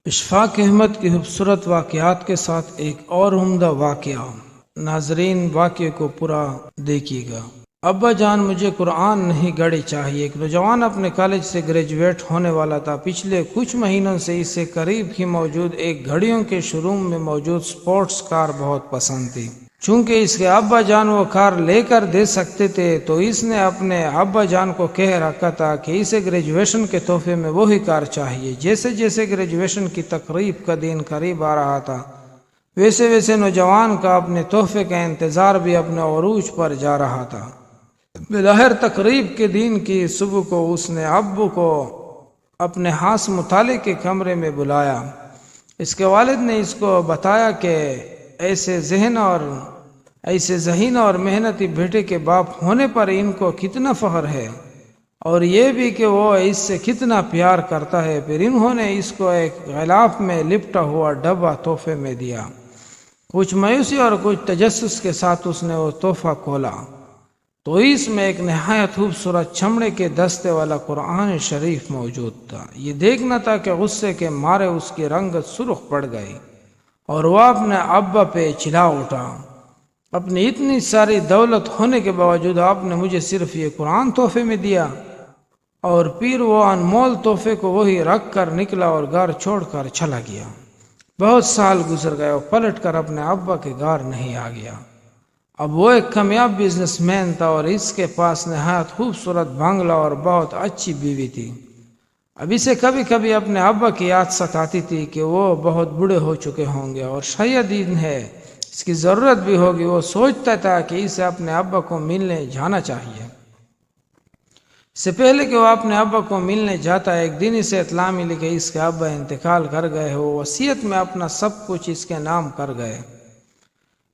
اشفاق احمد کی خوبصورت واقعات کے ساتھ ایک اور عمدہ واقعہ۔ ناظرین واقعے کو پورا دیکھیے گا۔ ابا جان مجھے قرآن نہیں گھڑی چاہیے۔ ایک نوجوان اپنے کالج سے گریجویٹ ہونے والا تھا۔ پچھلے کچھ مہینوں سے اسے قریب ہی موجود ایک گھڑیوں کے شو روم میں موجود سپورٹس کار بہت پسند تھی۔ چونکہ اس کے ابا جان وہ کار لے کر دے سکتے تھے تو اس نے اپنے ابا جان کو کہہ رکھا تھا کہ اسے گریجویشن کے تحفے میں وہی کار چاہیے۔ جیسے جیسے گریجویشن کی تقریب کا دن قریب آ رہا تھا ویسے ویسے نوجوان کا اپنے تحفے کا انتظار بھی اپنے عروج پر جا رہا تھا۔ بظاہر تقریب کے دن کی صبح کو اس نے ابو کو اپنے ہاس مطالعے کے کمرے میں بلایا۔ اس کے والد نے اس کو بتایا کہ ایسے ذہین اور محنتی بیٹے کے باپ ہونے پر ان کو کتنا فخر ہے اور یہ بھی کہ وہ اس سے کتنا پیار کرتا ہے۔ پھر انہوں نے اس کو ایک غلاف میں لپٹا ہوا ڈبہ تحفے میں دیا۔ کچھ مایوسی اور کچھ تجسس کے ساتھ اس نے وہ تحفہ کھولا تو اس میں ایک نہایت خوبصورت چمڑے کے دستے والا قرآن شریف موجود تھا۔ یہ دیکھنا تھا کہ غصے کے مارے اس کی رنگت سرخ پڑ گئی اور وہ اپنے ابا پہ چلا اٹھا۔ اپنی اتنی ساری دولت ہونے کے باوجود آپ نے مجھے صرف یہ قرآن تحفے میں دیا؟ اور پھر وہ انمول تحفے کو وہی رکھ کر نکلا اور گھر چھوڑ کر چلا گیا۔ بہت سال گزر گئے اور پلٹ کر اپنے ابا کے گھر نہیں آ گیا۔ اب وہ ایک کامیاب بزنس مین تھا اور اس کے پاس نہایت خوبصورت بنگلہ اور بہت اچھی بیوی تھی۔ اب اسے کبھی کبھی اپنے ابا کی یاد ستاتی تھی کہ وہ بہت بوڑھے ہو چکے ہوں گے اور شاید انہیں اس کی ضرورت بھی ہوگی۔ وہ سوچتا تھا کہ اسے اپنے ابا کو ملنے جانا چاہیے۔ اس سے پہلے کہ وہ اپنے ابا کو ملنے جاتا ایک دن اسے اطلاع ملی کہ اس کے ابا انتقال کر گئے۔ وہ وصیت میں اپنا سب کچھ اس کے نام کر گئے۔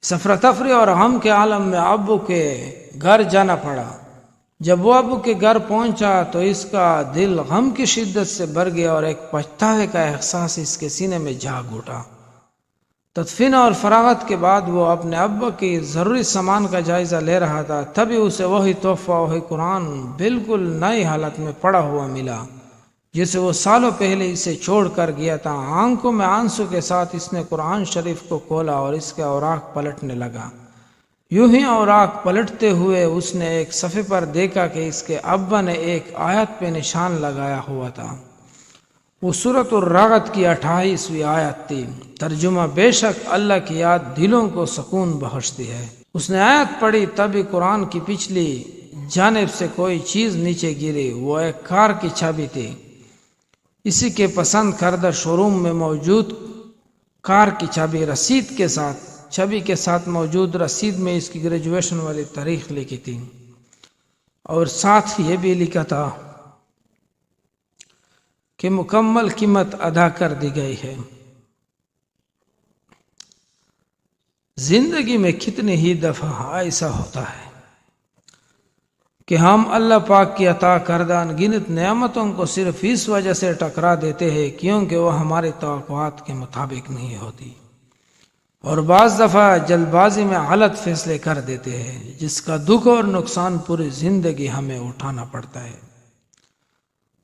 افراتفری اور غم کے عالم میں ابو کے گھر جانا پڑا۔ جب وہ ابو کے گھر پہنچا تو اس کا دل غم کی شدت سے بھر گیا اور ایک پچھتاوے کا احساس اس کے سینے میں جاگ اٹھا۔ تدفین اور فراغت کے بعد وہ اپنے ابا کی ضروری سامان کا جائزہ لے رہا تھا، تبھی اسے وہی تحفہ، وہی قرآن بالکل نئی حالت میں پڑا ہوا ملا جسے وہ سالوں پہلے اسے چھوڑ کر گیا تھا۔ آنکھوں میں آنسو کے ساتھ اس نے قرآن شریف کو کھولا اور اس کے اوراق پلٹنے لگا۔ یوں ہی اوراق پلٹتے ہوئے اس نے ایک صفحے پر دیکھا کہ اس کے ابا نے ایک آیت پہ نشان لگایا ہوا تھا۔ وہ سورۃ الرعد کی 28ویں آیت تھی۔ ترجمہ: بے شک اللہ کی یاد دلوں کو سکون بخشتی ہے۔ اس نے آیت پڑھی تبھی قرآن کی پچھلی جانب سے کوئی چیز نیچے گری۔ وہ ایک کار کی چابی تھی۔ اسی کے پسند کردہ شو روم میں موجود کار کی چابی کے ساتھ موجود رسید میں اس کی گریجویشن والی تاریخ لکھی تھی اور ساتھ یہ بھی لکھا تھا کہ مکمل قیمت ادا کر دی گئی ہے۔ زندگی میں کتنی ہی دفعہ ایسا ہوتا ہے کہ ہم اللہ پاک کی عطا کردہ انگنت نعمتوں کو صرف اس وجہ سے ٹکرا دیتے ہیں کیونکہ وہ ہماری توقعات کے مطابق نہیں ہوتی، اور بعض دفعہ جلد بازی میں غلط فیصلے کر دیتے ہیں جس کا دکھ اور نقصان پوری زندگی ہمیں اٹھانا پڑتا ہے۔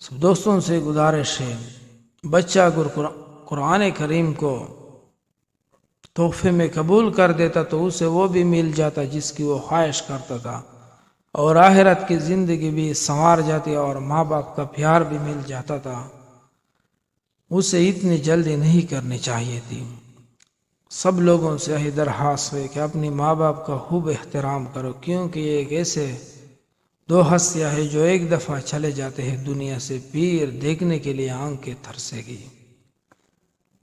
سب دوستوں سے گزارش ہے، بچہ اگر قرآن کریم کو تحفے میں قبول کر دیتا تو اسے وہ بھی مل جاتا جس کی وہ خواہش کرتا تھا، اور آخرت کی زندگی بھی سنوار جاتی اور ماں باپ کا پیار بھی مل جاتا تھا۔ اسے اتنی جلدی نہیں کرنی چاہیے تھی۔ سب لوگوں سے یہی درخواست ہے کہ اپنی ماں باپ کا خوب احترام کرو، کیونکہ یہ ایک ایسے دو ہستیاں ہیں جو ایک دفعہ چلے جاتے ہیں دنیا سے، پھر دیکھنے کے لیے آنکھیں ترسے گی۔